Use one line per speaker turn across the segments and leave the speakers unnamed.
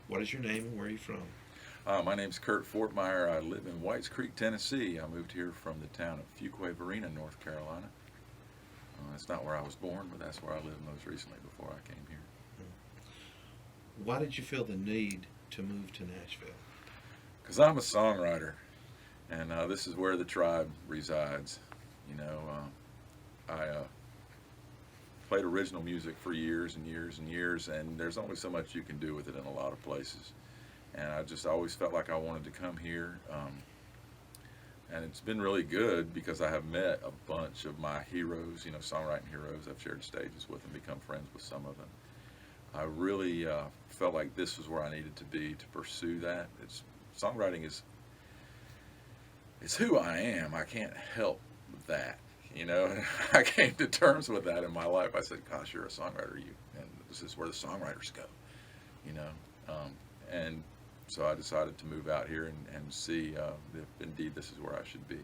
What is your name and where are you from?
My name's Kurt Fortmeyer. I live in Whites Creek, Tennessee. I moved here from the town of Fuquay-Varina, North Carolina. That's not where I was born, but that's where I lived most recently before I came here.
Why did you feel the need to move to Nashville?
Because I'm a songwriter, and this is where the tribe resides. You know, I played original music for years and years and years, and there's only so much you can do with it in a lot of places. And I just always felt like I wanted to come here. And it's been really good because I have met a bunch of my heroes, songwriting heroes. I've shared stages with and become friends with some of them. I really felt like this was where I needed to be to pursue that. Songwriting is it's who I am. I can't help that. I came to terms with that in my life. I said, "Gosh, you're a songwriter, and this is where the songwriters go." You know, and so I decided to move out here and see if indeed this is where I should be.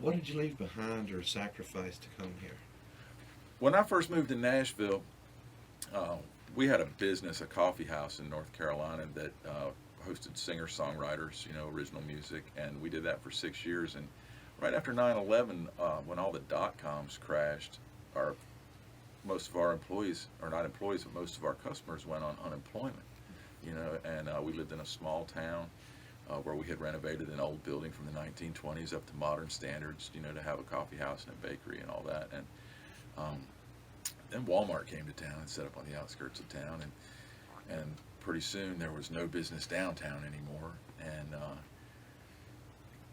What did you leave behind or sacrifice to come here?
When I first moved to Nashville, uh, we had a business, a coffee house in North Carolina that hosted singer-songwriters, original music, and we did that for 6 years. And right after 9/11, when all the dot-coms crashed, our most of our employees, or not employees, but most of our customers went on unemployment. And we lived in a small town where we had renovated an old building from the 1920s up to modern standards, to have a coffee house and a bakery and all that. And um, then Walmart came to town and set up on the outskirts of town, and pretty soon there was no business downtown anymore. And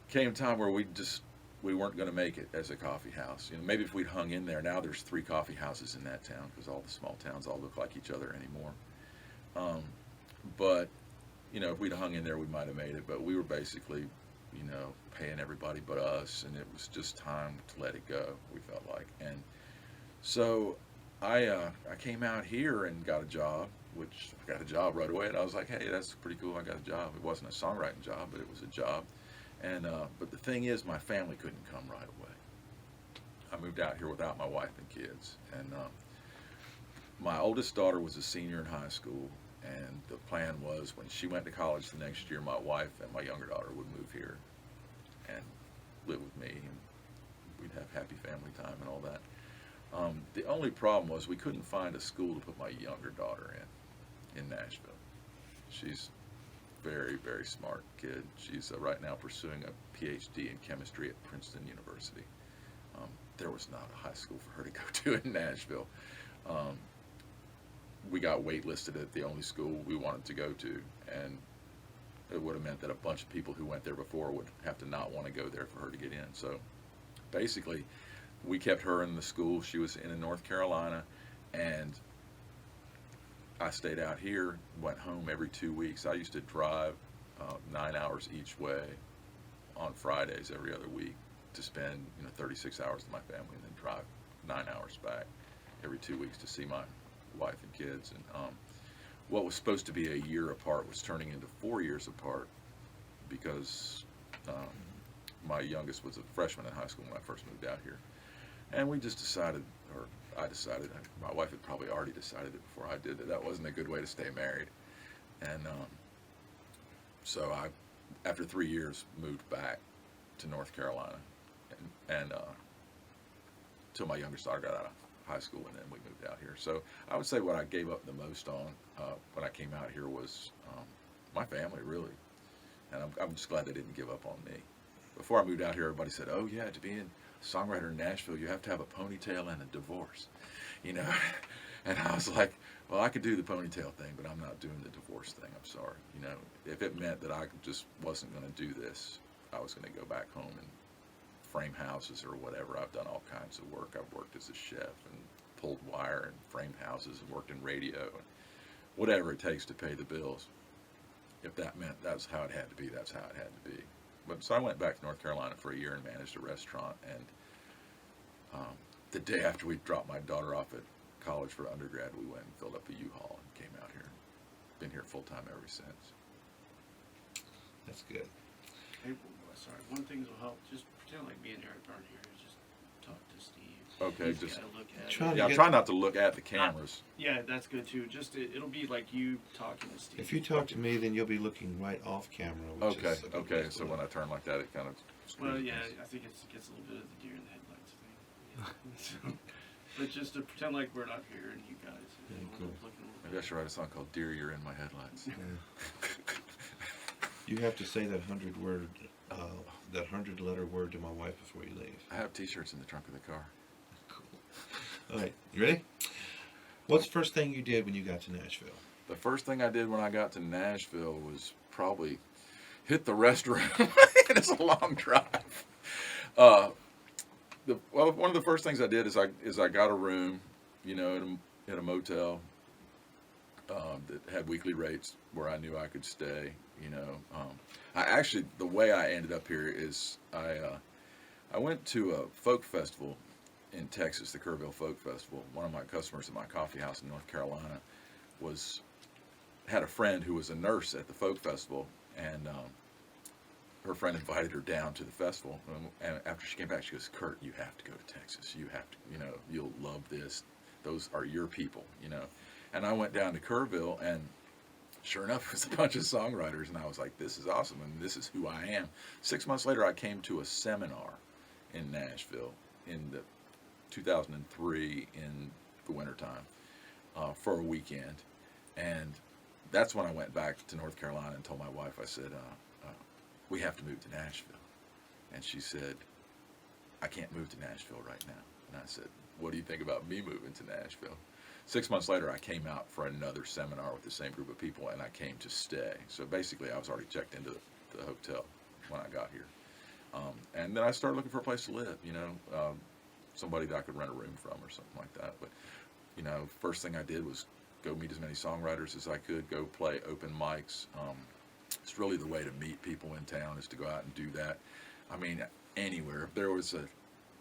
came a time where we weren't going to make it as a coffee house. Maybe if we'd hung in there. Now there's 3 coffee houses in that town because all the small towns all look like each other anymore. But if we'd hung in there, we might have made it. But we were basically, paying everybody but us, and it was just time to let it go. We felt like, and so I came out here and got a job, which I got a job right away, and I was like, hey, that's pretty cool. I got a job. It wasn't a songwriting job, but it was a job. And but the thing is, my family couldn't come right away. I moved out here without my wife and kids, and my oldest daughter was a senior in high school, and the plan was when she went to college the next year, my wife and my younger daughter would move here and live with me, and we'd have happy family time and all that. The only problem was we couldn't find a school to put my younger daughter in Nashville. She's very, very smart kid. She's right now pursuing a PhD in chemistry at Princeton University. There was not a high school for her to go to in Nashville. Um, we got waitlisted at the only school we wanted to go to, and it would have meant that a bunch of people who went there before would have to not want to go there for her to get in. So basically, we kept her in the school she was in North Carolina, and I stayed out here, went home every 2 weeks. I used to drive 9 hours each way on Fridays every other week to spend 36 hours with my family, and then drive 9 hours back every 2 weeks to see my wife and kids. And what was supposed to be a year apart was turning into 4 years apart because my youngest was a freshman in high school when I first moved out here. And we just decided, or I decided, my wife had probably already decided it before I did, that wasn't a good way to stay married. And so I, after 3 years, moved back to North Carolina, and till my youngest daughter got out of high school, and then we moved out here. So I would say what I gave up the most on when I came out here was my family, really. And I'm just glad they didn't give up on me. Before I moved out here, everybody said, "Oh yeah, to be a songwriter in Nashville, you have to have a ponytail and a divorce," you know. And I was like, "Well, I could do the ponytail thing, but I'm not doing the divorce thing. I'm sorry." If it meant that I just wasn't going to do this, I was going to go back home and frame houses or whatever. I've done all kinds of work. I've worked as a chef and pulled wire and framed houses and worked in radio and whatever it takes to pay the bills. If that meant that's how it had to be, that's how it had to be. But so I went back to North Carolina for a year and managed a restaurant. And the day after we dropped my daughter off at college for undergrad, we went and filled up a U-Haul and came out here. Been here full time ever since.
That's good.
Hey, sorry, one thing will help. Just pretend like me and Eric aren't here. Just talk to Steve.
Okay,
He's
just
gotta look at
Try
it.
to
yeah. I'm
get-
trying not to look at the cameras.
Yeah, that's good too. Just it'll be like you talking to Steve.
If you talk to me, then you'll be looking right off camera. Which
Okay,
is a good
okay.
place to
So
look.
when I turn like that, it kind of.
Well, yeah, I think it gets a little bit of the deer in the headlights thing. So, but just to pretend like we're not here and you guys,
Yeah,
we're
cool.
looking over
Maybe I should write a song called "Dear, You're in My Headlights."
You have to say that 100-word, that 100-letter word to my wife before you leave.
I have T-shirts in the trunk of the car.
Cool. All right, you ready? What's the first thing you did when you got to Nashville?
The first thing I did when I got to Nashville was probably hit the restroom. It's a long drive. One of the first things I did is I got a room, at a motel that had weekly rates where I knew I could stay. I actually, the way I ended up here is I went to a folk festival in Texas, the Kerrville Folk Festival. One of my customers at my coffee house in North Carolina had a friend who was a nurse at the folk festival, and her friend invited her down to the festival. And after she came back, she goes, "Kurt, you have to go to Texas. You have to, you'll love this. Those are your people, And I went down to Kerrville, and sure enough, it was a bunch of songwriters, and I was like, this is awesome, and this is who I am. 6 months later, I came to a seminar in Nashville in the 2003 in the wintertime for a weekend, and that's when I went back to North Carolina and told my wife, I said, we have to move to Nashville. And she said, I can't move to Nashville right now. And I said, what do you think about me moving to Nashville? 6 months later, I came out for another seminar with the same group of people, and I came to stay. So basically, I was already checked into the hotel when I got here. And then I started looking for a place to live, somebody that I could rent a room from or something like that. But, first thing I did was go meet as many songwriters as I could, go play open mics. It's really the way to meet people in town, is to go out and do that. I mean, anywhere. If there was an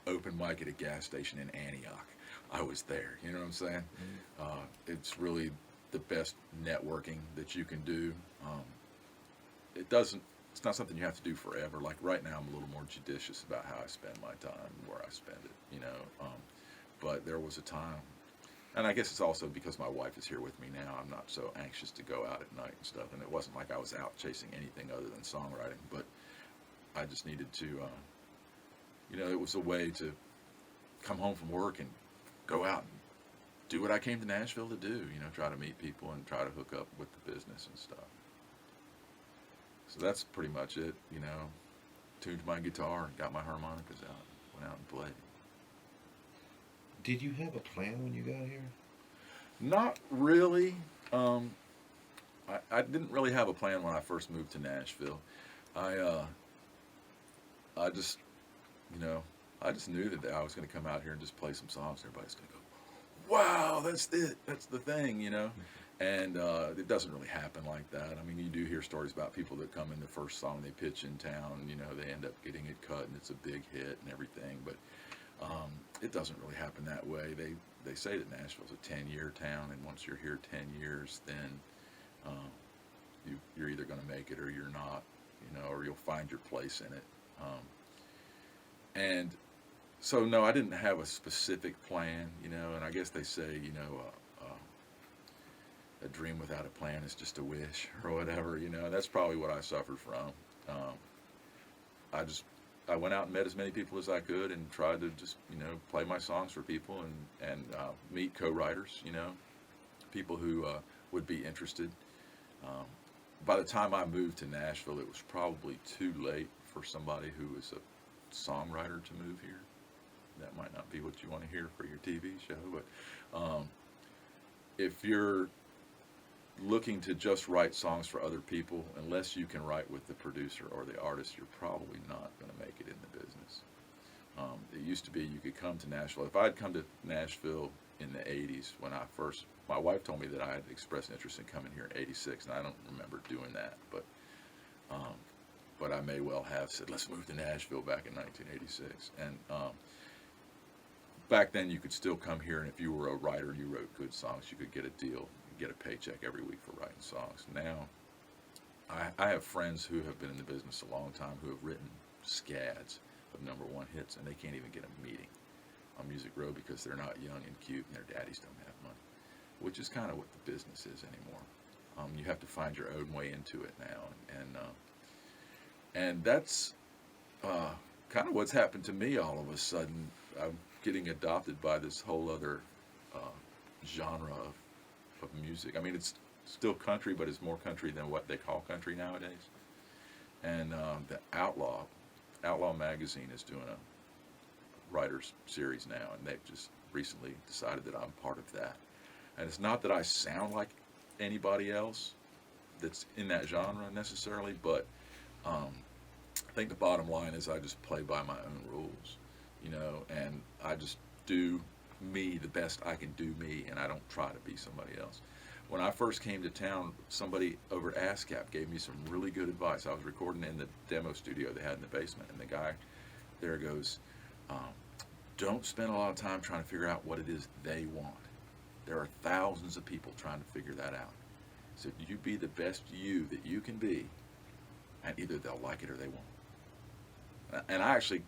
open mic at a gas station in Antioch, I was there. You know what I'm saying? Mm-hmm. It's really the best networking that you can do. It's not something you have to do forever. Like right now, I'm a little more judicious about how I spend my time, where I spend it, but there was a time, and I guess it's also because my wife is here with me now, I'm not so anxious to go out at night and stuff, and it wasn't like I was out chasing anything other than songwriting, but I just needed to, it was a way to come home from work and go out and do what I came to Nashville to do, try to meet people and try to hook up with the business and stuff. So that's pretty much it, tuned my guitar and got my harmonicas out, went out and played.
Did you have a plan when you got here?
Not really. I didn't really have a plan when I first moved to Nashville. I just knew that I was going to come out here and just play some songs. Everybody's going to go, wow, that's it. That's the thing, And it doesn't really happen like that. I mean, you do hear stories about people that come in the first song they pitch in town, they end up getting it cut and it's a big hit and everything. But it doesn't really happen that way. They say that Nashville's a 10-year town, and once you're here 10 years, then you're either going to make it or you're not, or you'll find your place in it. And so, no, I didn't have a specific plan, and I guess they say, a dream without a plan is just a wish or whatever, that's probably what I suffered from. I went out and met as many people as I could and tried to just, play my songs for people and meet co-writers, people who would be interested. By the time I moved to Nashville, it was probably too late for somebody who was a songwriter to move here. That might not be what you want to hear for your TV show, but if you're looking to just write songs for other people, unless you can write with the producer or the artist, you're probably not going to make it in the business. It used to be you could come to Nashville. If I'd come to Nashville in the 80s, my wife told me that I had expressed interest in coming here in 86, and I don't remember doing that, but I may well have said, let's move to Nashville back in 1986. And back then you could still come here, and if you were a writer and you wrote good songs, you could get a deal, get a paycheck every week for writing songs. Now, I have friends who have been in the business a long time who have written scads of #1 hits, and they can't even get a meeting. on Music Row because they're not young and cute and their daddies don't have money, which is kind of what the business is anymore. You have to find your own way into it now, and that's kind of what's happened to me all of a sudden. I'm getting adopted by this whole other genre of music. I mean, it's still country, but it's more country than what they call country nowadays. And the Outlaw magazine is doing a writers series now, and they've just recently decided that I'm part of that. And it's not that I sound like anybody else that's in that genre necessarily, but I think the bottom line is I just play by my own rules, you know, and I just do me the best I can do me, and I don't try to be somebody else. When I first came to town, somebody over at ASCAP gave me some really good advice. I was recording in the demo studio they had in the basement, and the guy there goes, don't spend a lot of time trying to figure out what it is they want. There are thousands of people trying to figure that out. So you be the best you that you can be, and either they'll like it or they won't. And I actually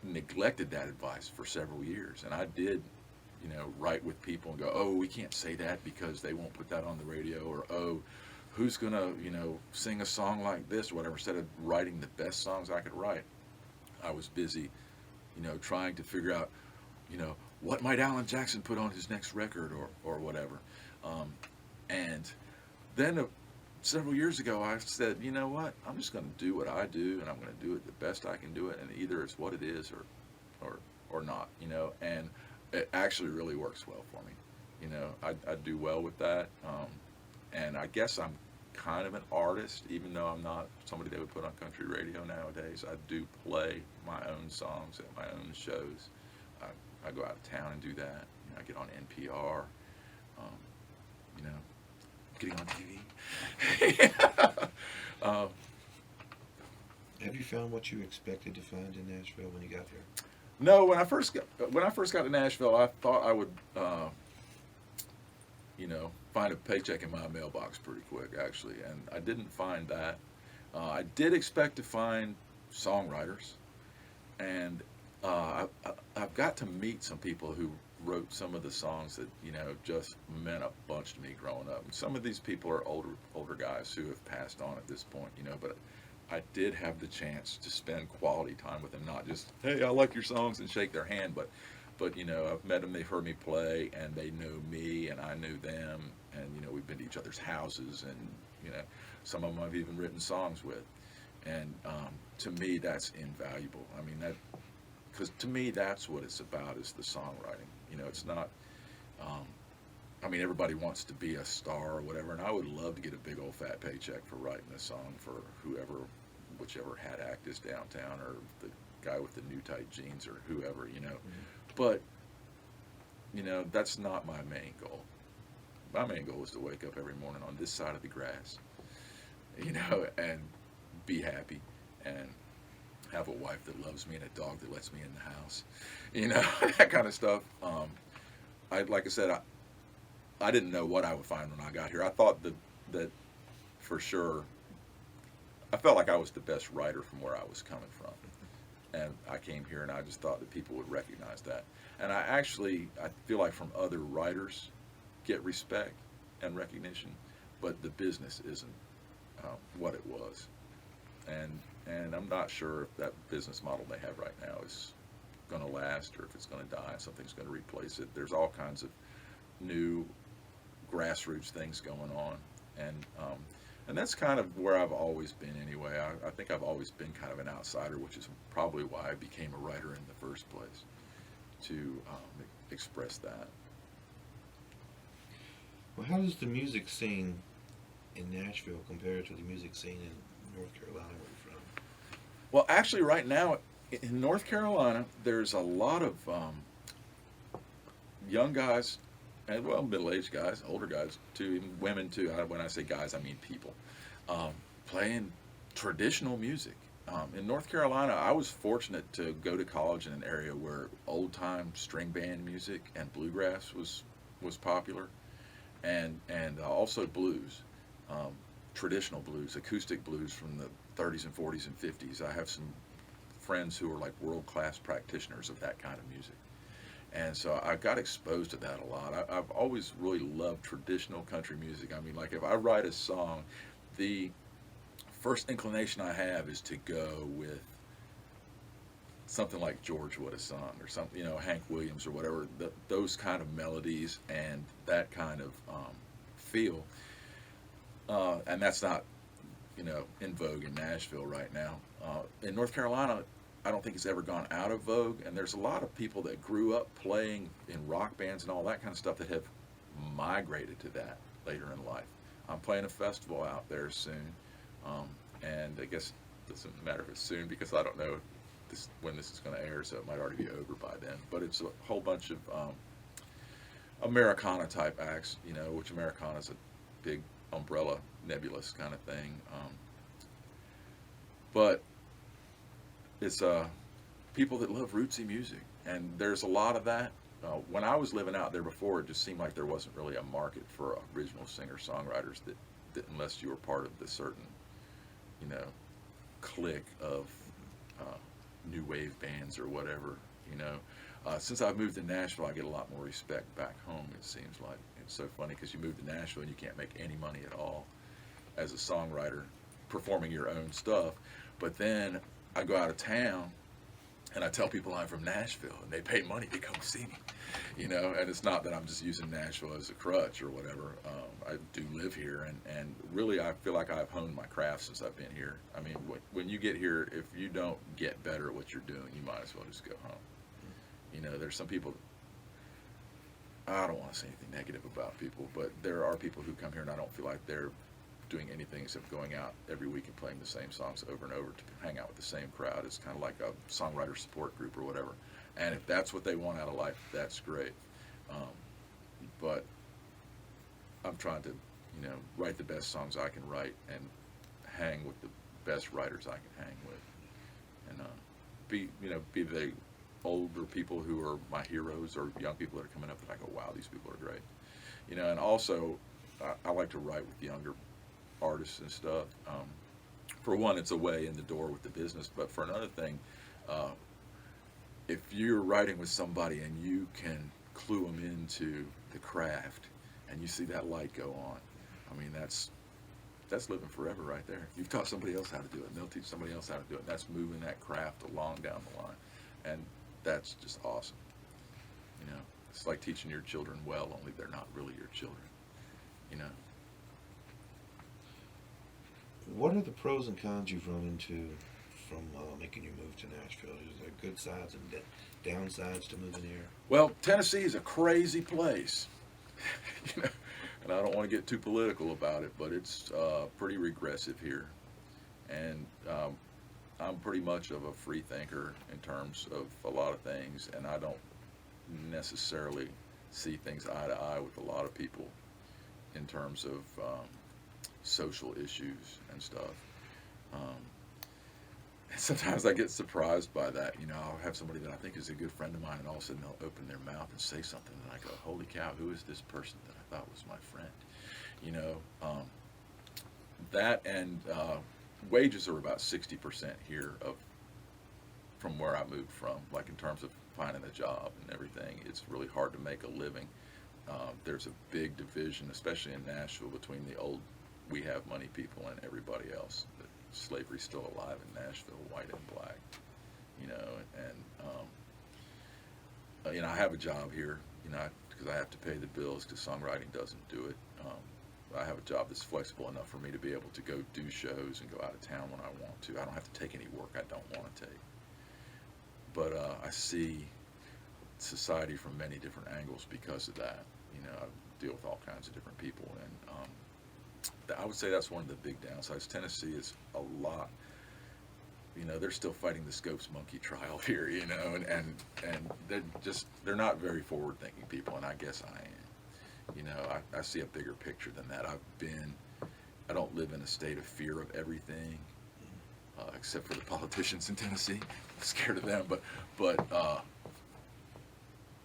neglected that advice for several years, and I did, you know, write with people and go, oh, we can't say that because they won't put that on the radio, or oh, who's gonna, you know, sing a song like this or whatever. Instead of writing the best songs I could write, I was busy, you know, trying to figure out, you know, what might Alan Jackson put on his next record or whatever. And then several years ago, I said, you know what, I'm just going to do what I do, and I'm going to do it the best I can do it, and either it's what it is or not, you know. And it actually really works well for me, you know. I do well with that, and I guess I'm kind of an artist, even though I'm not somebody they would put on country radio nowadays. I do play my own songs at my own shows. I go out of town and do that. You know, I get on NPR, you know, getting on TV.
Have you found what you expected to find in Nashville when you got there?
No, when I first got to Nashville, I thought I would, you know, find a paycheck in my mailbox pretty quick, actually, and I didn't find that. I did expect to find songwriters, and I've got to meet some people who wrote some of the songs that, you know, just meant a bunch to me growing up. And some of these people are older guys who have passed on at this point, you know, but I did have the chance to spend quality time with them, not just, hey, I like your songs, and shake their hand, but you know, I've met them, they've heard me play, and they know me, and I knew them, and, you know, we've been to each other's houses, and, you know, some of them I've even written songs with. And to me, that's invaluable. I mean, because to me, that's what it's about, is the songwriting. You know, it's not, I mean, everybody wants to be a star or whatever, and I would love to get a big old fat paycheck for writing a song for whichever hat act is downtown, or the guy with the new tight jeans, or whoever, you know. Mm-hmm. But, you know, that's not my main goal. My main goal is to wake up every morning on this side of the grass, you know, and be happy, and have a wife that loves me, and a dog that lets me in the house, you know, that kind of stuff. Like I said, I didn't know what I would find when I got here. I thought that for sure, I felt like I was the best writer from where I was coming from. And I came here and I just thought that people would recognize that. And I feel like from other writers get respect and recognition, but the business isn't what it was. And I'm not sure if that business model they have right now is going to last, or if it's going to die and something's going to replace it. There's all kinds of new grassroots things going on, and that's kind of where I've always been anyway. I think I've always been kind of an outsider, which is probably why I became a writer in the first place, to express that.
Well, how does the music scene in Nashville compare to the music scene in North Carolina, where you're from?
Well, actually, right now in North Carolina, there's a lot of young guys, and well, middle-aged guys, older guys too, even women too. When I say guys, I mean people, playing traditional music. In North Carolina, I was fortunate to go to college in an area where old-time string band music and bluegrass was popular, and also blues, traditional blues, acoustic blues from the 30s and 40s and 50s. I have some friends who are like world-class practitioners of that kind of music. And so I got exposed to that a lot. I've always really loved traditional country music. I mean, like if I write a song, the first inclination I have is to go with something like George would have sung, or something, Hank Williams or whatever, those kind of melodies and that kind of feel. And that's not, in vogue in Nashville right now. In North Carolina, I don't think it's ever gone out of vogue, and there's a lot of people that grew up playing in rock bands and all that kind of stuff that have migrated to that later in life. I'm playing a festival out there soon, and I guess it doesn't matter if it's soon because I don't know when this is going to air, so it might already be over by then. But it's a whole bunch of Americana type acts, which Americana is a big umbrella, nebulous kind of thing. But it's people that love rootsy music, and there's a lot of that. When I was living out there before, it just seemed like there wasn't really a market for original singer-songwriters that unless you were part of the certain, clique of new wave bands or whatever. Since I've moved to Nashville, I get a lot more respect back home. It seems like it's so funny because you move to Nashville and you can't make any money at all as a songwriter performing your own stuff. But then I go out of town and I tell people I'm from Nashville, and they pay money to come see me, and it's not that I'm just using Nashville as a crutch or whatever. I do live here, and really I feel like I've honed my craft since I've been here. I mean, when you get here, if you don't get better at what you're doing, you might as well just go home. There's some people, I don't want to say anything negative about people, but there are people who come here and I don't feel like they're doing anything except going out every week and playing the same songs over and over to hang out with the same crowd. It's kind of like a songwriter support group or whatever. And if that's what they want out of life, that's great. But I'm trying to, write the best songs I can write and hang with the best writers I can hang with. And be the older people who are my heroes or young people that are coming up that I go, wow, these people are great. And also I like to write with younger artists and stuff. For one, it's a way in the door with the business, but for another thing, if you're writing with somebody and you can clue them into the craft and you see that light go on, I mean, that's living forever right there. You've taught somebody else how to do it, and they'll teach somebody else how to do it, and that's moving that craft along down the line, and that's just awesome. It's like teaching your children well, only they're not really your children.
What are the pros and cons you've run into from making your move to Nashville? Is there good sides and downsides to moving here?
Well, Tennessee is a crazy place, and I don't want to get too political about it, but it's pretty regressive here, and I'm pretty much of a free thinker in terms of a lot of things, and I don't necessarily see things eye to eye with a lot of people in terms of social issues and stuff. And sometimes I get surprised by that. I'll have somebody that I think is a good friend of mine, and all of a sudden they'll open their mouth and say something, and I go, holy cow, who is this person that I thought was my friend? That and wages are about 60% here from where I moved from, like in terms of finding a job and everything. It's really hard to make a living. There's a big division, especially in Nashville, between the old we have money people and everybody else. Slavery's still alive in Nashville, white and black, and I have a job here, because I have to pay the bills because songwriting doesn't do it. I have a job that's flexible enough for me to be able to go do shows and go out of town when I want to. I don't have to take any work I don't want to take. But I see society from many different angles because of that. I deal with all kinds of different people, and I would say that's one of the big downsides. Tennessee is a lot, they're still fighting the Scopes monkey trial here, and they're not very forward-thinking people, and I guess I am. I see a bigger picture than that. I don't live in a state of fear of everything, except for the politicians in Tennessee. I'm scared of them,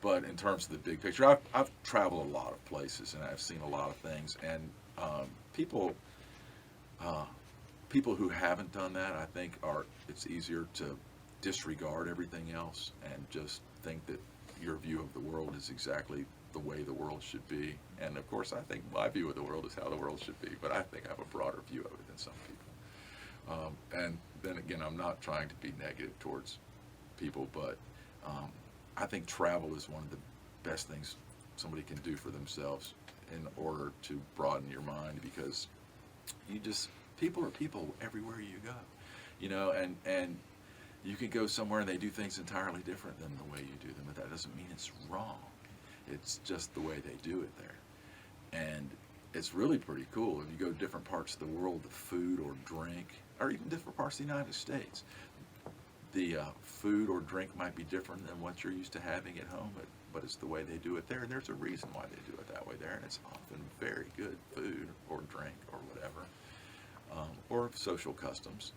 but in terms of the big picture, I've traveled a lot of places, and I've seen a lot of things, and people who haven't done that, I think it's easier to disregard everything else and just think that your view of the world is exactly the way the world should be. And of course, I think my view of the world is how the world should be, but I think I have a broader view of it than some people. And then again, I'm not trying to be negative towards people, but I think travel is one of the best things somebody can do for themselves in order to broaden your mind, because people are people everywhere you go, you know, and you could go somewhere and they do things entirely different than the way you do them, but that doesn't mean it's wrong. It's just the way they do it there. And it's really pretty cool. If you go to different parts of the world, the food or drink, or even different parts of the United States, the food or drink might be different than what you're used to having at home, but it's the way they do it there. And there's a reason why they do it that way there, and it's often very good food or drink or whatever, or social customs.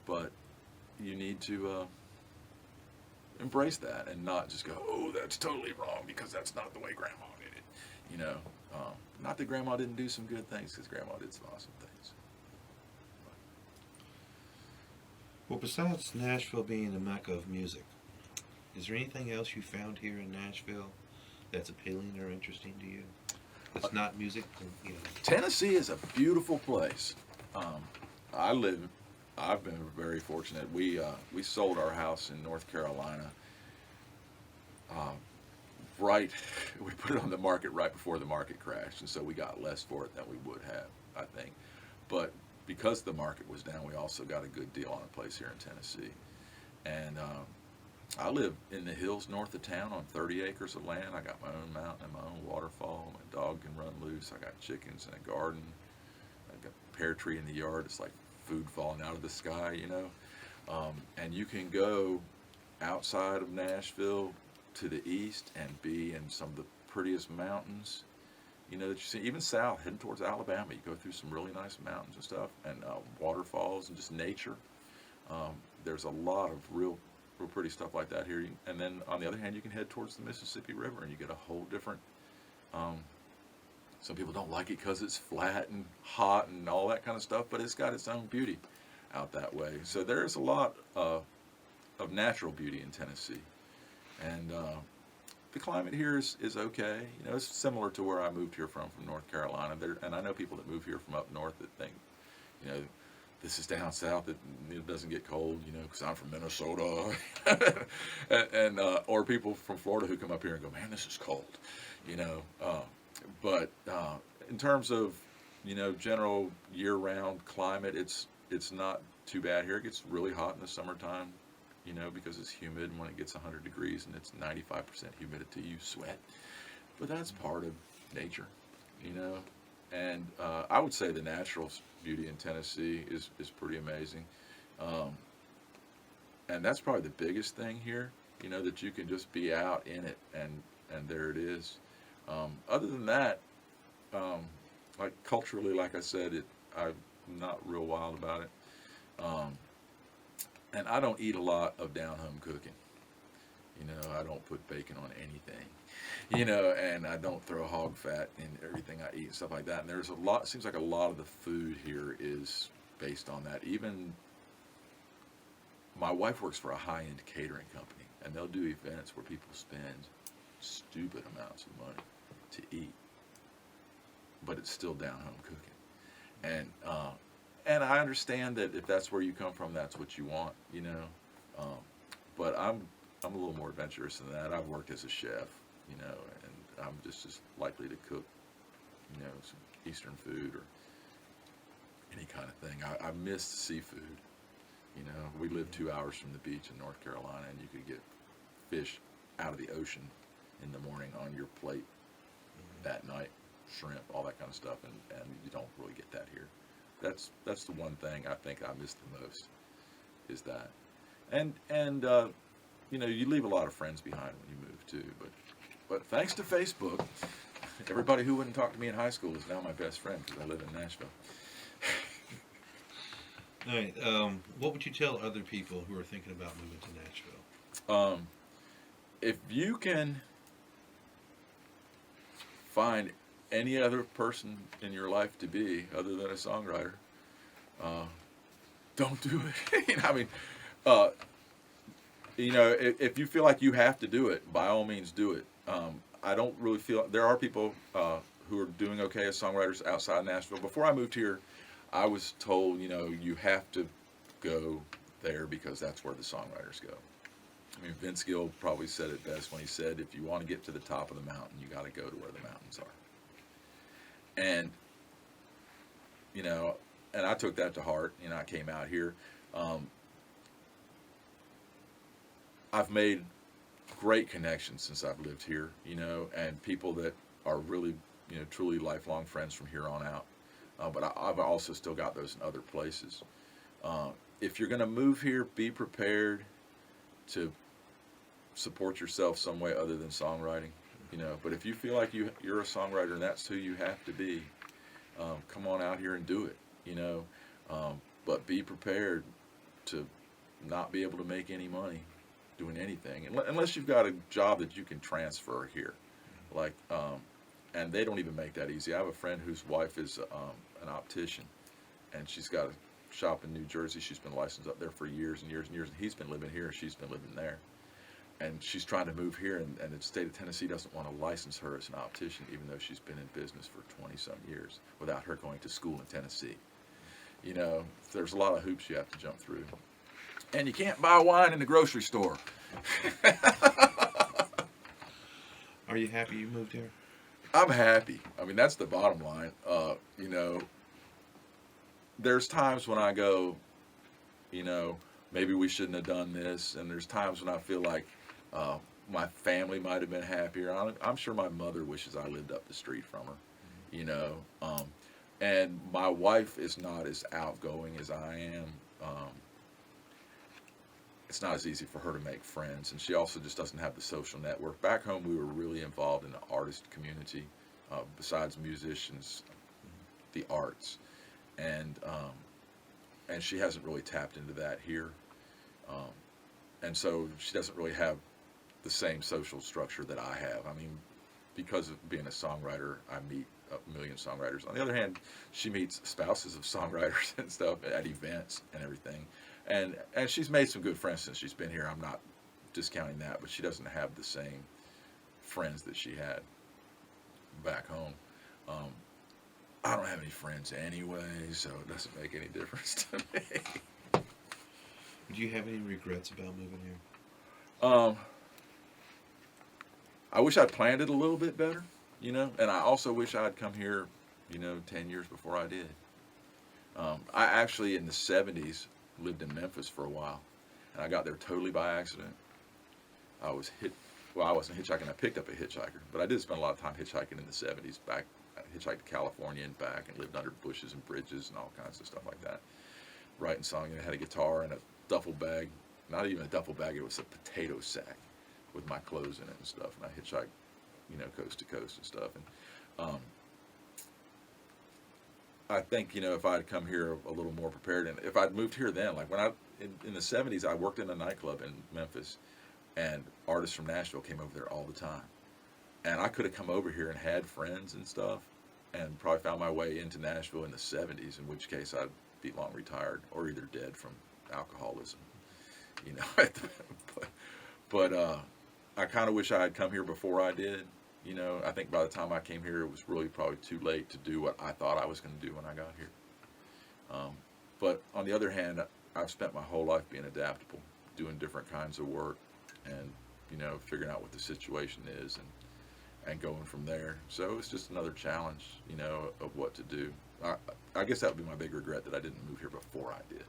But you need to embrace that and not just go, oh, that's totally wrong because that's not the way Grandma did it. You know, not that Grandma didn't do some good things, because Grandma did some awesome things.
Well, besides Nashville being the mecca of music, is there anything else you found here in Nashville that's appealing or interesting to you? It's not music, you know.
Tennessee is a beautiful place. I've been very fortunate. We sold our house in North Carolina. We put it on the market right before the market crashed, and so we got less for it than we would have, I think. But because the market was down, we also got a good deal on a place here in Tennessee. And I live in the hills north of town on 30 acres of land. I got my own mountain and my own waterfall. My dog can run loose. I got chickens and a garden. I got a pear tree in the yard. It's like food falling out of the sky, you know. And you can go outside of Nashville to the east and be in some of the prettiest mountains, you know, that you see. Even south, heading towards Alabama, you go through some really nice mountains and stuff, and waterfalls and just nature. There's a lot of real pretty stuff like that here. And then on the other hand, you can head towards the Mississippi River, and you get a whole different. Some people don't like it because it's flat and hot and all that kind of stuff, but it's got its own beauty out that way. So there's a lot of natural beauty in Tennessee, and the climate here is okay. You know, it's similar to where I moved here from North Carolina. And I know people that move here from up north that think, you know, this is down south, it doesn't get cold, you know, because I'm from Minnesota, and or people from Florida who come up here and go, man, this is cold, you know. But in terms of, you know, general year-round climate, it's not too bad here. It gets really hot in the summertime, you know, because it's humid, and when it gets 100 degrees and it's 95% humidity, you sweat. But that's part of nature, you know. And I would say the natural beauty in Tennessee is pretty amazing. And that's probably the biggest thing here, you know, that you can just be out in it, and there it is. Other than that, like culturally, like I said, I'm not real wild about it. And I don't eat a lot of down-home cooking. You know, I don't put bacon on anything, you know, and I don't throw hog fat in everything I eat and stuff like that. And there's it seems like a lot of the food here is based on that. Even my wife works for a high-end catering company, and they'll do events where people spend stupid amounts of money to eat, but it's still down-home cooking. And I understand that if that's where you come from, that's what you want, you know. But I'm a little more adventurous than that. I've worked as a chef, you know, and I'm just as likely to cook, you know, some Eastern food or any kind of thing. I miss seafood. You know, we live 2 hours from the beach in North Carolina, and you could get fish out of the ocean in the morning on your plate that night, shrimp, all that kind of stuff, and you don't really get that here. That's the one thing I think I miss the most, is that. And you know, you leave a lot of friends behind when you move too, but thanks to Facebook, everybody who wouldn't talk to me in high school is now my best friend because I live in Nashville.
All right. What would you tell other people who are thinking about moving to Nashville?
If you can find any other person in your life to be other than a songwriter, don't do it. You know, I mean, you know, if you feel like you have to do it, by all means do it. I don't really feel there are people who are doing okay as songwriters outside Nashville. Before I moved here, I was told, you know, you have to go there because that's where the songwriters go. I mean, Vince Gill probably said it best when he said, if you want to get to the top of the mountain, you got to go to where the mountains are. And, you know, and I took that to heart. You know, I came out here. I've made great connections since I've lived here, you know, and people that are really, you know, truly lifelong friends from here on out. But I've also still got those in other places. If you're going to move here, be prepared to support yourself some way other than songwriting, you know. But if you feel like you're a songwriter and that's who you have to be, come on out here and do it, you know. But be prepared to not be able to make any money doing anything unless you've got a job that you can transfer here, like and they don't even make that easy. I have a friend whose wife is an optician, and she's got a shop in New Jersey. She's been licensed up there for years and years and years, and he's been living here, she's been living there, and she's trying to move here, and the state of Tennessee doesn't want to license her as an optician, even though she's been in business for 20-some years without her going to school in Tennessee. You know, there's a lot of hoops you have to jump through. And you can't buy wine in the grocery store.
Are you happy you moved here?
I'm happy. I mean, that's the bottom line. You know, there's times when I go, you know, maybe we shouldn't have done this. And there's times when I feel like my family might have been happier. I'm sure my mother wishes I lived up the street from her, you know. And my wife is not as outgoing as I am. It's not as easy for her to make friends, and she also just doesn't have the social network. Back home, we were really involved in the artist community, besides musicians, the arts, and she hasn't really tapped into that here, and so she doesn't really have the same social structure that I have. I mean, because of being a songwriter, I meet a million songwriters. On the other hand, she meets spouses of songwriters and stuff at events and everything. And she's made some good friends since she's been here. I'm not discounting that, but she doesn't have the same friends that she had back home. I don't have any friends anyway, so it doesn't make any difference to me.
Do you have any regrets about moving here?
I wish I'd planned it a little bit better, you know, and I also wish I'd come here, you know, 10 years before I did. I actually, in the 70s, lived in Memphis for a while, and I got there totally by accident. I wasn't hitchhiking, I picked up a hitchhiker, but I did spend a lot of time hitchhiking in the 70s. I hitchhiked to California and back, and lived under bushes and bridges and all kinds of stuff like that, writing songs. And I had a guitar and a duffel bag, not even a duffel bag, it was a potato sack with my clothes in it and stuff, and I hitchhiked, you know, coast to coast and stuff. And I think, you know, if I'd come here a little more prepared, and if I'd moved here then, like when in the 70s, I worked in a nightclub in Memphis, and artists from Nashville came over there all the time. And I could have come over here and had friends and stuff, and probably found my way into Nashville in the 70s, in which case I'd be long retired or either dead from alcoholism, you know. But I kind of wish I had come here before I did. You know, I think by the time I came here, it was really probably too late to do what I thought I was going to do when I got here. But on the other hand, I've spent my whole life being adaptable, doing different kinds of work, and, you know, figuring out what the situation is and going from there. So it's just another challenge, you know, of what to do. I guess that would be my big regret, that I didn't move here before I did.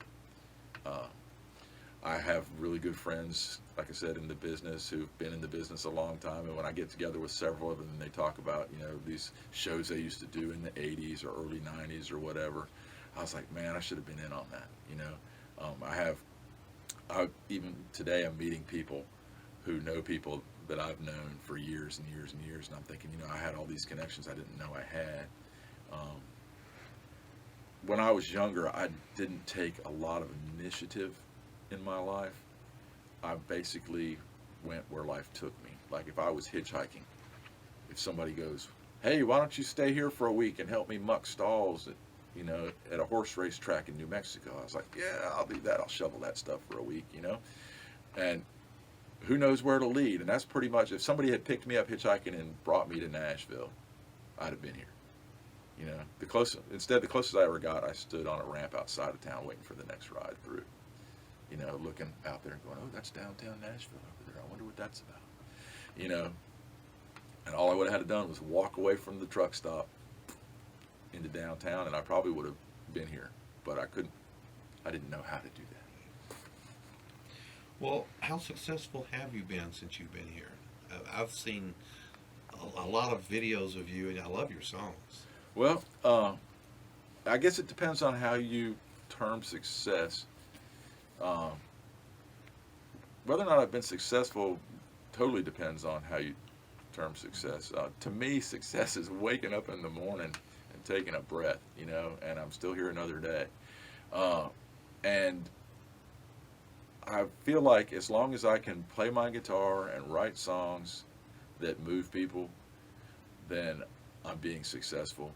I have really good friends, like I said, in the business, who've been in the business a long time, and when I get together with several of them, they talk about, you know, these shows they used to do in the 80s or early 90s or whatever. I was like, man, I should have been in on that, you know. Even today, I'm meeting people who know people that I've known for years and years and years, and I'm thinking, you know, I had all these connections I didn't know I had. When I was younger, I didn't take a lot of initiative in my life. I basically went where life took me. Like if I was hitchhiking, if somebody goes, hey, why don't you stay here for a week and help me muck stalls at a horse race track in New Mexico, I was like, yeah, I'll do that. I'll shovel that stuff for a week, you know. And who knows where it'll lead? And that's pretty much, if somebody had picked me up hitchhiking and brought me to Nashville, I'd have been here. You know, the closest I ever got, I stood on a ramp outside of town waiting for the next ride through. You know, looking out there and going, oh, that's downtown Nashville over there. I wonder what that's about. You know, and all I would have had to done was walk away from the truck stop into downtown, and I probably would have been here. But I didn't know how to do that.
Well, how successful have you been since you've been here? I've seen a lot of videos of you, and I love your songs.
Well, I guess it depends on how you term success. Whether or not I've been successful totally depends on how you term success. To me, success is waking up in the morning and taking a breath, you know, and I'm still here another day. And I feel like as long as I can play my guitar and write songs that move people, then I'm being successful.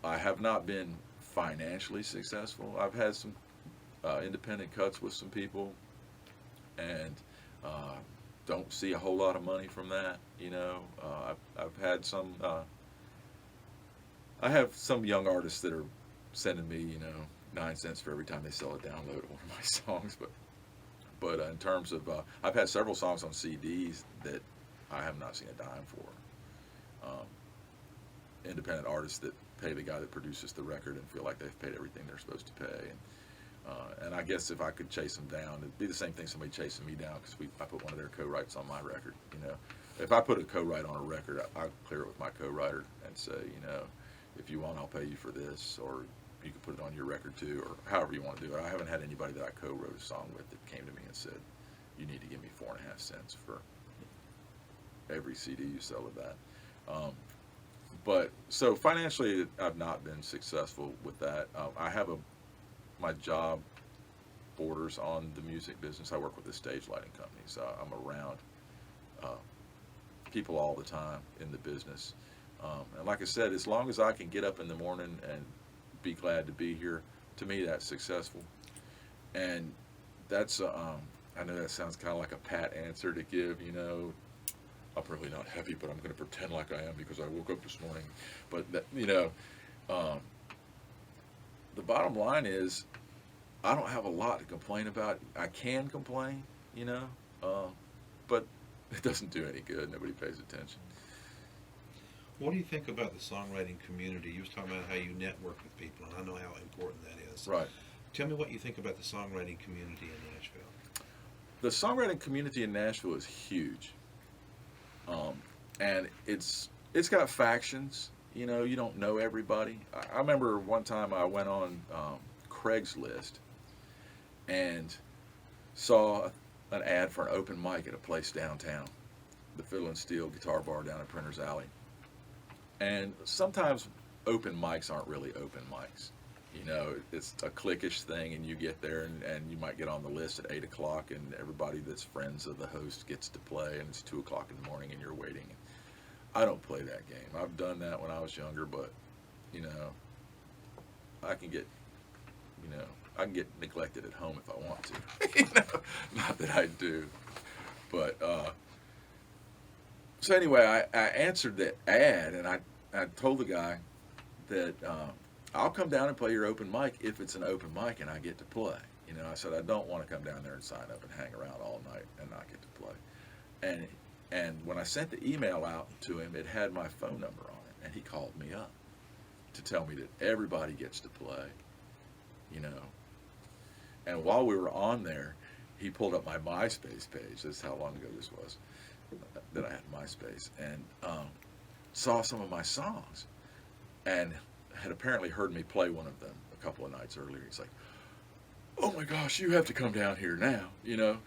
I have not been financially successful. I've had some independent cuts with some people, and don't see a whole lot of money from that. You know, I've had some. I have some young artists that are sending me, you know, 9 cents for every time they sell a download of one of my songs. But in terms of, I've had several songs on CDs that I have not seen a dime for. Independent artists that pay the guy that produces the record and feel like they've paid everything they're supposed to pay. And I guess if I could chase them down, it'd be the same thing somebody chasing me down, because I put one of their co-writes on my record. You know, if I put a co-write on a record, I'll clear it with my co-writer and say, you know, if you want, I'll pay you for this, or you can put it on your record too, or however you want to do it. I haven't had anybody that I co-wrote a song with that came to me and said, you need to give me 4.5 cents for every CD you sell of that. But so financially, I've not been successful with that. I have my job borders on the music business. I work with a stage lighting company, so I'm around people all the time in the business. And like I said, as long as I can get up in the morning and be glad to be here, to me that's successful. And that's I know that sounds kind of like a pat answer to give, you know. I'm really not happy, but I'm going to pretend like I am because I woke up this morning. But that, you know, the bottom line is, I don't have a lot to complain about. I can complain, you know, but it doesn't do any good. Nobody pays attention.
What do you think about the songwriting community? You was talking about how you network with people, and I know how important that is.
Right.
Tell me what you think about the songwriting community in Nashville.
The songwriting community in Nashville is huge. And it's got factions. You know, you don't know everybody. I remember one time I went on Craigslist and saw an ad for an open mic at a place downtown, the Fiddle and Steel Guitar Bar down at Printer's Alley. And sometimes open mics aren't really open mics. You know, it's a cliquish thing, and you get there, and you might get on the list at 8 o'clock, and everybody that's friends of the host gets to play, and it's 2 o'clock in the morning, and you're waiting. I don't play that game. I've done that when I was younger, but, you know, I can get neglected at home if I want to. You know, not that I do. But, so anyway, I answered that ad, and I told the guy that, I'll come down and play your open mic if it's an open mic and I get to play. You know, I said, I don't want to come down there and sign up and hang around all night and not get to play. And when I sent the email out to him, it had my phone number on it, and he called me up to tell me that everybody gets to play, you know. And while we were on there, he pulled up my MySpace page. This is how long ago this was, that I had MySpace, and saw some of my songs, and had apparently heard me play one of them a couple of nights earlier. He's like, oh my gosh, you have to come down here now, you know.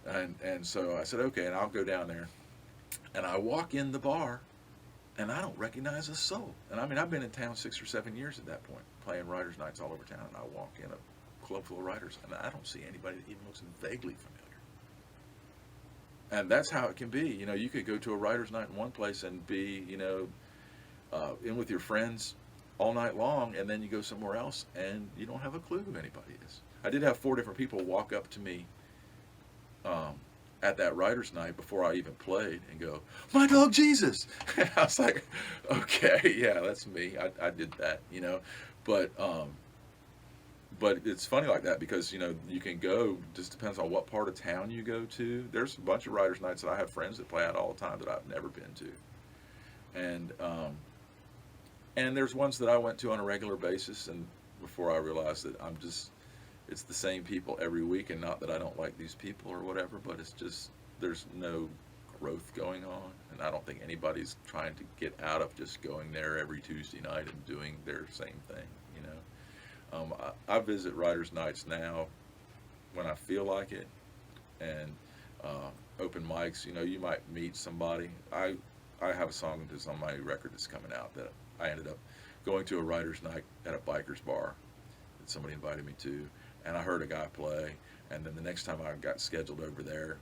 And so I said, okay, and I'll go down there. And I walk in the bar, and I don't recognize a soul. And I mean, I've been in town 6 or 7 years at that point, playing writers' nights all over town, and I walk in a club full of writers, and I don't see anybody that even looks vaguely familiar. And that's how it can be. You know, you could go to a writers' night in one place and be, you know, in with your friends all night long, and then you go somewhere else, and you don't have a clue who anybody is. I did have 4 different people walk up to me at that writer's night before I even played and go, "My dog Jesus." I was like, "Okay, yeah, that's me. I did that, you know." But but it's funny like that because you can go. Just depends on what part of town you go to. There's a bunch of writers' nights that I have friends that play at all the time that I've never been to, and there's ones that I went to on a regular basis, and before I realized that it's the same people every week, and not that I don't like these people or whatever, but it's just there's no growth going on, and I don't think anybody's trying to get out of just going there every Tuesday night and doing their same thing, you know. I visit writers' nights now when I feel like it, and open mics. You might meet somebody. I have a song that's on my record that's coming out that I ended up going to a writers' night at a biker's bar that somebody invited me to, and I heard a guy play, and then the next time I got scheduled over there,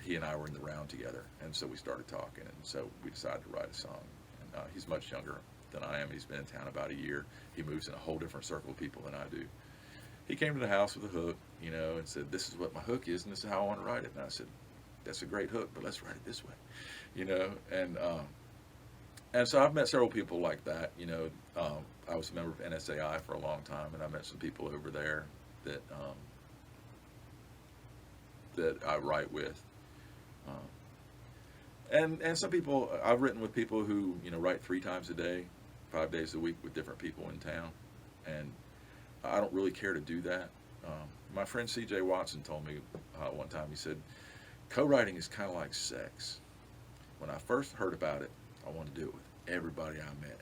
he and I were in the round together, and so we started talking, and so we decided to write a song. And he's much younger than I am. He's been in town about a year. He moves in a whole different circle of people than I do. He came to the house with a hook, and said, "This is what my hook is, and this is how I want to write it." And I said, "That's a great hook, but let's write it this way," and so I've met several people like that. I was a member of NSAI for a long time, and I met some people over there that I write with. And some people, I've written with people who, write 3 times a day, 5 days a week with different people in town. And I don't really care to do that. My friend C.J. Watson told me one time, he said, co-writing is kind of like sex. When I first heard about it, I wanted to do it with everybody I met.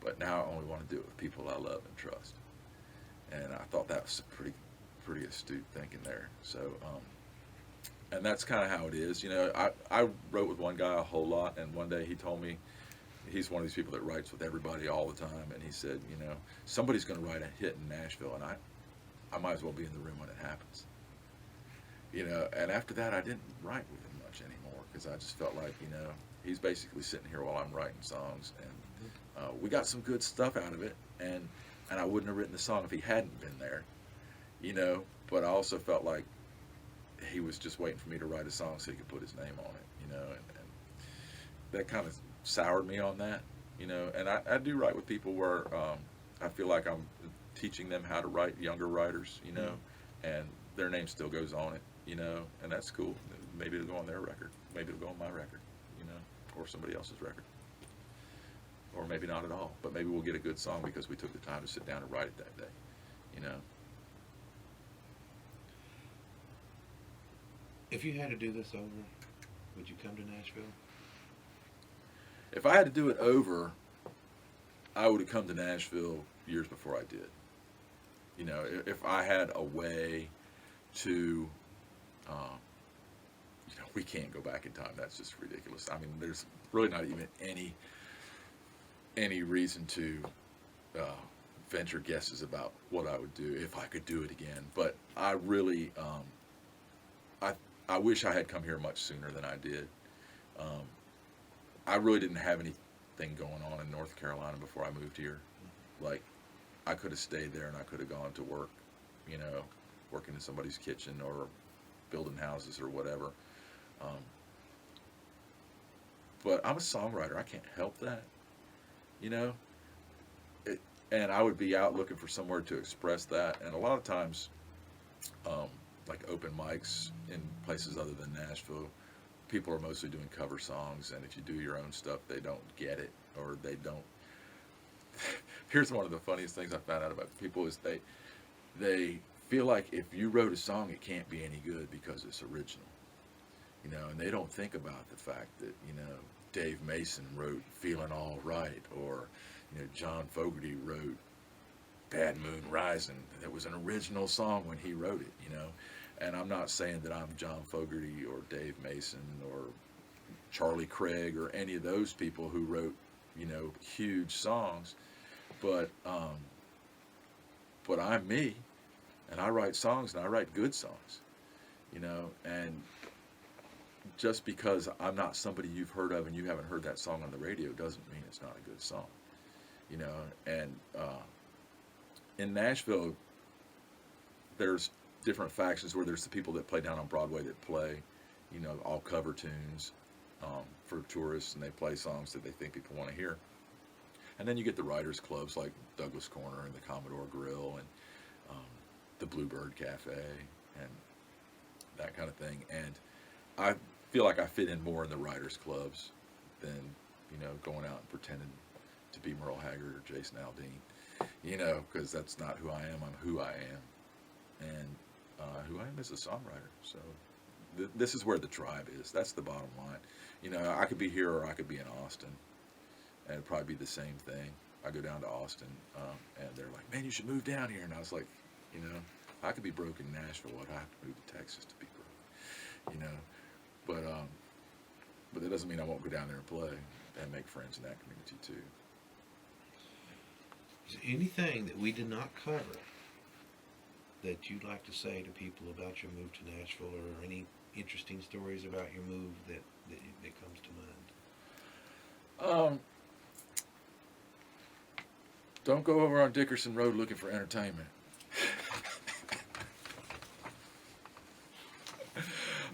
But now I only want to do it with people I love and trust. And I thought that was pretty astute thinking there. So, and that's kind of how it is. I wrote with one guy a whole lot, and one day he told me, he's one of these people that writes with everybody all the time, and he said, somebody's going to write a hit in Nashville, and I might as well be in the room when it happens. And after that, I didn't write with him much anymore, because I just felt like, he's basically sitting here while I'm writing songs, and we got some good stuff out of it, and I wouldn't have written the song if he hadn't been there, but I also felt like he was just waiting for me to write a song so he could put his name on it, and that kind of soured me on that, and I do write with people where I feel like I'm teaching them how to write, younger writers, and their name still goes on it, and that's cool. Maybe it'll go on their record, maybe it'll go on my record, or somebody else's record, or maybe not at all, but maybe we'll get a good song because we took the time to sit down and write it that day,
If you had to do this over, would you come to Nashville?
If I had to do it over, I would have come to Nashville years before I did. If I had a way to, we can't go back in time. That's just ridiculous. I mean, there's really not even any reason to venture guesses about what I would do if I could do it again. But I really, I wish I had come here much sooner than I did. I really didn't have anything going on in North Carolina before I moved here. Like, I could have stayed there and I could have gone to work, working in somebody's kitchen or building houses or whatever. But I'm a songwriter. I can't help that, and I would be out looking for somewhere to express that. And a lot of times, like open mics in places other than Nashville, people are mostly doing cover songs, and if you do your own stuff, they don't get it, or they don't. Here's one of the funniest things I found out about people is they feel like if you wrote a song, it can't be any good because it's original, and they don't think about the fact that, Dave Mason wrote Feeling All Right, or, John Fogerty wrote Bad Moon Rising. It was an original song when he wrote it, and I'm not saying that I'm John Fogerty or Dave Mason or Charlie Craig or any of those people who wrote, huge songs, but I'm me, and I write songs, and I write good songs, and just because I'm not somebody you've heard of and you haven't heard that song on the radio doesn't mean it's not a good song, and in Nashville, there's different factions where there's the people that play down on Broadway that play, you know, all cover tunes for tourists, and they play songs that they think people want to hear. And then you get the writers clubs like Douglas Corner and the Commodore Grill and the Bluebird Cafe and that kind of thing. And I feel like I fit in more in the writers clubs than, you know, going out and pretending to be Merle Haggard or Jason Aldean, you know, because that's not who I am. I'm who I am. And who I am is a songwriter. So this is where the tribe is. That's the bottom line. You know, I could be here or I could be in Austin, and it'd probably be the same thing. I go down to Austin, and they're like, man, you should move down here. And I was like, you know, I could be broke in Nashville. I'd have to move to Texas to be broke, you know. But that doesn't mean I won't go down there and play and make friends in that community too.
Is there anything that we did not cover that you'd like to say to people about your move to Nashville, or any interesting stories about your move that comes to mind?
Don't go over on Dickerson Road looking for entertainment.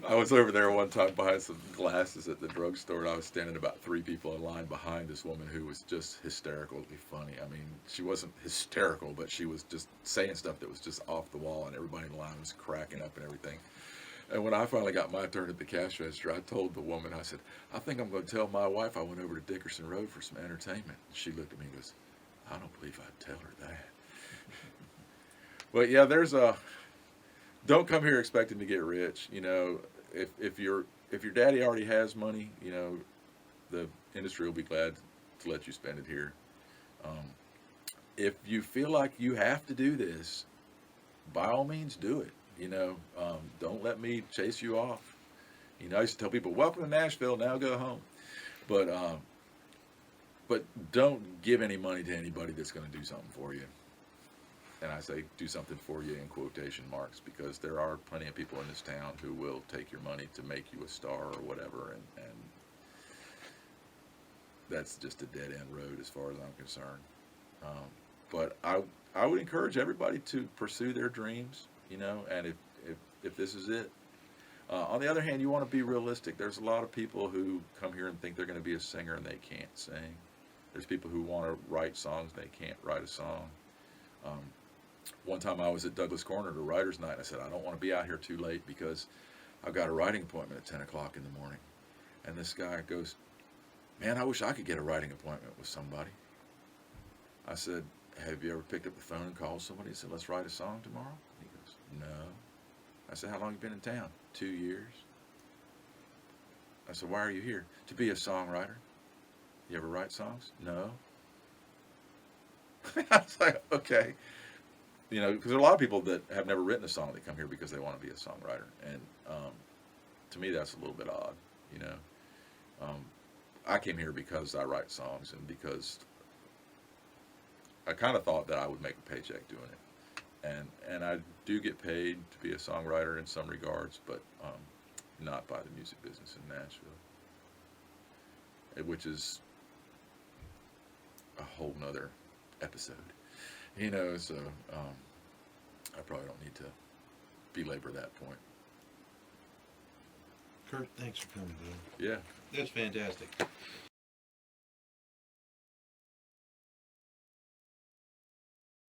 I was over there one time buying some glasses at the drugstore, and I was standing about 3 people in line behind this woman who was just hysterically funny. I mean, she wasn't hysterical, but she was just saying stuff that was just off the wall, and everybody in the line was cracking up and everything. And when I finally got my turn at the cash register, I told the woman, I said, I think I'm going to tell my wife I went over to Dickerson Road for some entertainment. She looked at me and goes, I don't believe I'd tell her that. But yeah, don't come here expecting to get rich. You know, if your daddy already has money, you know, the industry will be glad to let you spend it here. If you feel like you have to do this, by all means do it. You know, don't let me chase you off. You know, I used to tell people, welcome to Nashville, now go home. But don't give any money to anybody that's going to do something for you. And I say do something for you in quotation marks, because there are plenty of people in this town who will take your money to make you a star or whatever, and that's just a dead-end road as far as I'm concerned. But I would encourage everybody to pursue their dreams, you know, and if this is it. On the other hand, you want to be realistic. There's a lot of people who come here and think they're going to be a singer and they can't sing. There's people who want to write songs and they can't write a song. One time I was at Douglas Corner at a writer's night, and I said, I don't want to be out here too late because I've got a writing appointment at 10 o'clock in the morning. And this guy goes, man, I wish I could get a writing appointment with somebody. I said, have you ever picked up the phone and called somebody and said, let's write a song tomorrow? He goes, no. I said, how long have you been in town? 2 years. I said, why are you here? To be a songwriter. You ever write songs? No. I was like, okay. You know, because there are a lot of people that have never written a song that come here because they want to be a songwriter. And to me, that's a little bit odd, you know. I came here because I write songs and because I kind of thought that I would make a paycheck doing it. And I do get paid to be a songwriter in some regards, but not by the music business in Nashville, which is a whole nother episode, you know, so I probably don't need to belabor that point.
Kurt, thanks for coming, man.
Yeah.
That's fantastic.